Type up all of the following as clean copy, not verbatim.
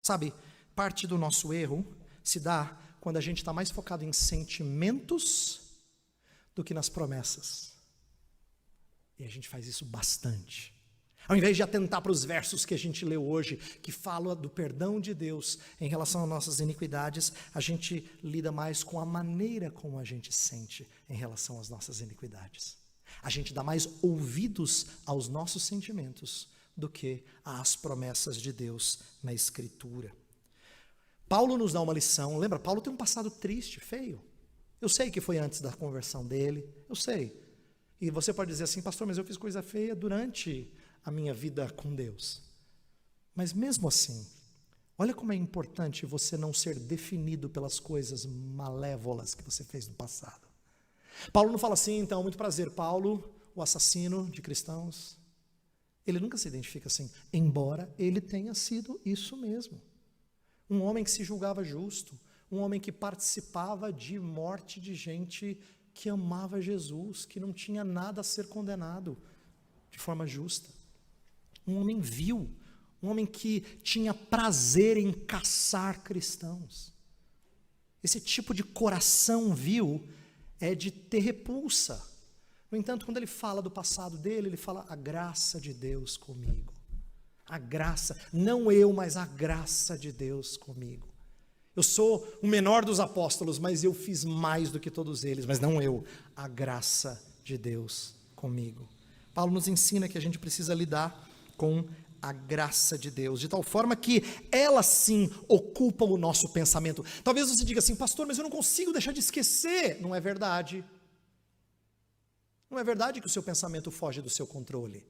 Sabe, parte do nosso erro se dá quando a gente está mais focado em sentimentos do que nas promessas. E a gente faz isso bastante. Ao invés de atentar para os versos que a gente leu hoje, que falam do perdão de Deus em relação às nossas iniquidades, a gente lida mais com a maneira como a gente sente em relação às nossas iniquidades. A gente dá mais ouvidos aos nossos sentimentos do que às promessas de Deus na Escritura. Paulo nos dá uma lição. Lembra, Paulo tem um passado triste, feio. Eu sei que foi antes da conversão dele, eu sei. E você pode dizer assim, pastor, mas eu fiz coisa feia durante a minha vida com Deus. Mas mesmo assim, olha como é importante você não ser definido pelas coisas malévolas que você fez no passado. Paulo não fala assim, então, muito prazer, Paulo, o assassino de cristãos. Ele nunca se identifica assim, embora ele tenha sido isso mesmo. Um homem que se julgava justo, um homem que participava de morte de gente que amava Jesus, que não tinha nada a ser condenado de forma justa. Um homem vil, um homem que tinha prazer em caçar cristãos. Esse tipo de coração vil é de ter repulsa. No entanto, quando ele fala do passado dele, ele fala a graça de Deus comigo. A graça, não eu, mas a graça de Deus comigo. Eu sou o menor dos apóstolos, mas eu fiz mais do que todos eles, mas não eu, a graça de Deus comigo. Paulo nos ensina que a gente precisa lidar com a graça de Deus, de tal forma que ela sim ocupa o nosso pensamento. Talvez você diga assim, pastor, mas eu não consigo deixar de esquecer. Não é verdade. Não é verdade que o seu pensamento foge do seu controle.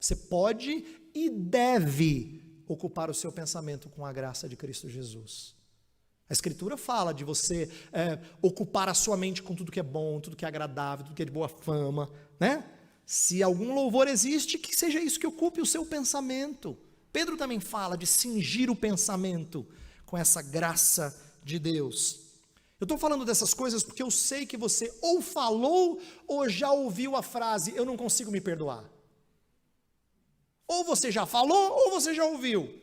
Você pode e deve ocupar o seu pensamento com a graça de Cristo Jesus. A Escritura fala de você ocupar a sua mente com tudo que é bom, tudo que é agradável, tudo que é de boa fama, né? Se algum louvor existe, que seja isso que ocupe o seu pensamento. Pedro também fala de cingir o pensamento com essa graça de Deus. Eu estou falando dessas coisas porque eu sei que você ou falou ou já ouviu a frase, eu não consigo me perdoar. Ou você já falou ou você já ouviu.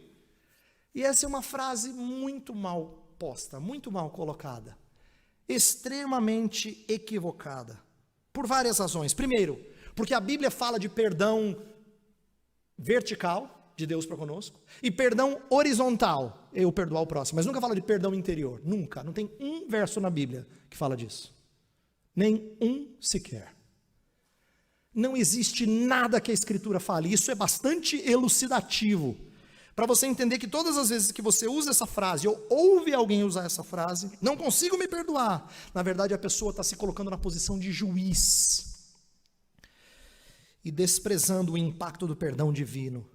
E essa é uma frase muito mal posta, muito mal colocada. Extremamente equivocada. Por várias razões. Primeiro, porque a Bíblia fala de perdão vertical, de Deus para conosco, e perdão horizontal, eu perdoar o próximo, mas nunca fala de perdão interior, nunca, não tem um verso na Bíblia que fala disso, nem um sequer. Não existe nada que a Escritura fale, isso é bastante elucidativo, para você entender que todas as vezes que você usa essa frase, ou ouve alguém usar essa frase, não consigo me perdoar, na verdade a pessoa está se colocando na posição de juiz, e desprezando o impacto do perdão divino,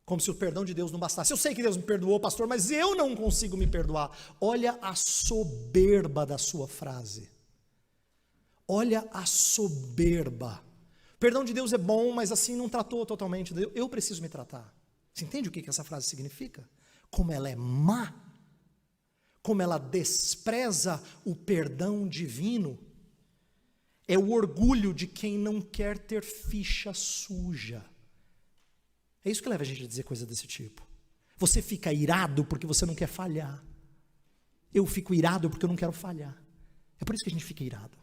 como se o perdão de Deus não bastasse. Eu sei que Deus me perdoou, pastor, mas eu não consigo me perdoar. Olha a soberba da sua frase. Olha a soberba. O perdão de Deus é bom, mas assim não tratou totalmente. Eu preciso me tratar. Você entende o que essa frase significa? Como ela é má, como ela despreza o perdão divino. É o orgulho de quem não quer ter ficha suja. É isso que leva a gente a dizer coisa desse tipo. Você fica irado porque você não quer falhar. Eu fico irado porque eu não quero falhar. É por isso que a gente fica irado.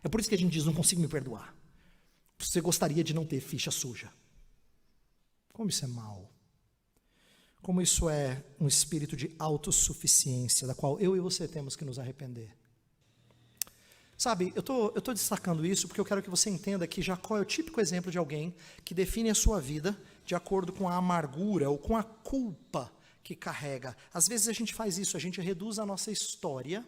É por isso que a gente diz, não consigo me perdoar. Você gostaria de não ter ficha suja. Como isso é mal. Como isso é um espírito de autossuficiência, da qual eu e você temos que nos arrepender. Sabe, eu tô destacando isso porque eu quero que você entenda que Jacó é o típico exemplo de alguém que define a sua vida de acordo com a amargura ou com a culpa que carrega. Às vezes a gente faz isso, a gente reduz a nossa história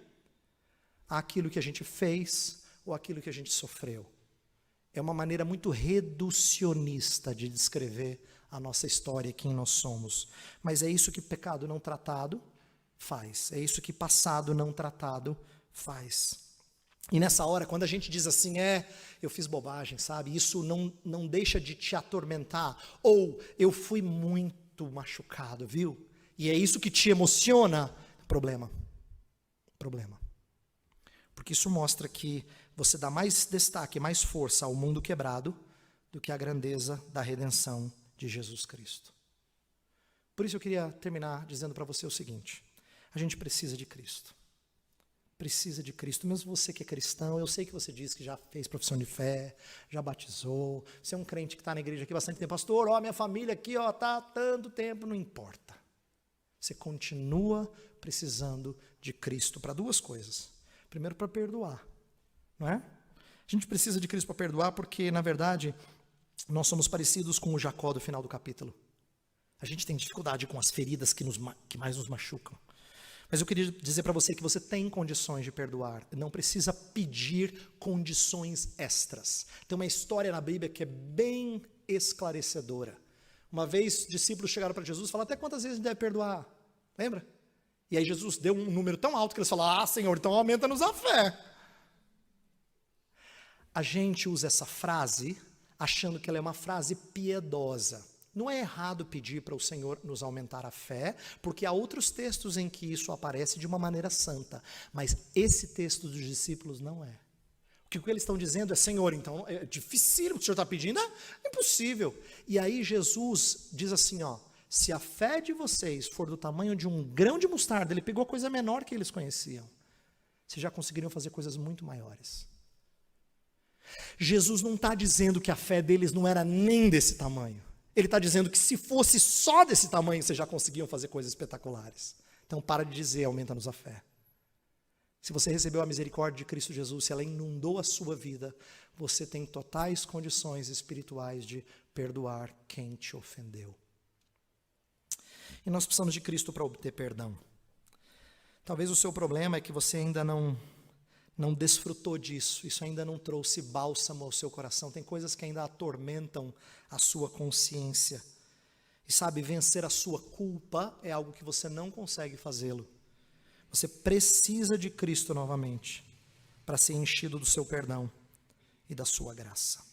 àquilo que a gente fez ou àquilo que a gente sofreu. É uma maneira muito reducionista de descrever a nossa história, quem nós somos. Mas é isso que pecado não tratado faz, é isso que passado não tratado faz. E nessa hora, quando a gente diz assim, eu fiz bobagem, sabe? Isso não deixa de te atormentar. Ou, eu fui muito machucado, viu? E é isso que te emociona. Problema. Porque isso mostra que você dá mais destaque, mais força ao mundo quebrado do que à grandeza da redenção de Jesus Cristo. Por isso eu queria terminar dizendo para você o seguinte: a gente precisa de Cristo. Precisa de Cristo. Mesmo você que é cristão, eu sei que você diz que já fez profissão de fé, já batizou, você é um crente que está na igreja aqui há bastante tempo. Pastor, minha família aqui está há tanto tempo, não importa. Você continua precisando de Cristo para duas coisas. Primeiro, para perdoar, não é? A gente precisa de Cristo para perdoar porque, na verdade, nós somos parecidos com o Jacó do final do capítulo. A gente tem dificuldade com as feridas que mais nos machucam. Mas eu queria dizer para você que você tem condições de perdoar. Não precisa pedir condições extras. Tem uma história na Bíblia que é bem esclarecedora. Uma vez, discípulos chegaram para Jesus e falaram: até quantas vezes a gente deve perdoar? Lembra? E aí Jesus deu um número tão alto que eles falaram: Senhor, então aumenta-nos a fé. A gente usa essa frase achando que ela é uma frase piedosa. Não é errado pedir para o Senhor nos aumentar a fé, porque há outros textos em que isso aparece de uma maneira santa. Mas esse texto dos discípulos não é. O que eles estão dizendo é: Senhor, então é dificílimo o que o Senhor está pedindo, é impossível. E aí Jesus diz assim, se a fé de vocês for do tamanho de um grão de mostarda, ele pegou a coisa menor que eles conheciam, vocês já conseguiriam fazer coisas muito maiores. Jesus não está dizendo que a fé deles não era nem desse tamanho. Ele está dizendo que se fosse só desse tamanho, vocês já conseguiam fazer coisas espetaculares. Então para de dizer: aumenta-nos a fé. Se você recebeu a misericórdia de Cristo Jesus, se ela inundou a sua vida, você tem totais condições espirituais de perdoar quem te ofendeu. E nós precisamos de Cristo para obter perdão. Talvez o seu problema é que você ainda não desfrutou disso, isso ainda não trouxe bálsamo ao seu coração, tem coisas que ainda atormentam a sua consciência. E sabe, vencer a sua culpa é algo que você não consegue fazê-lo. Você precisa de Cristo novamente para ser enchido do seu perdão e da sua graça.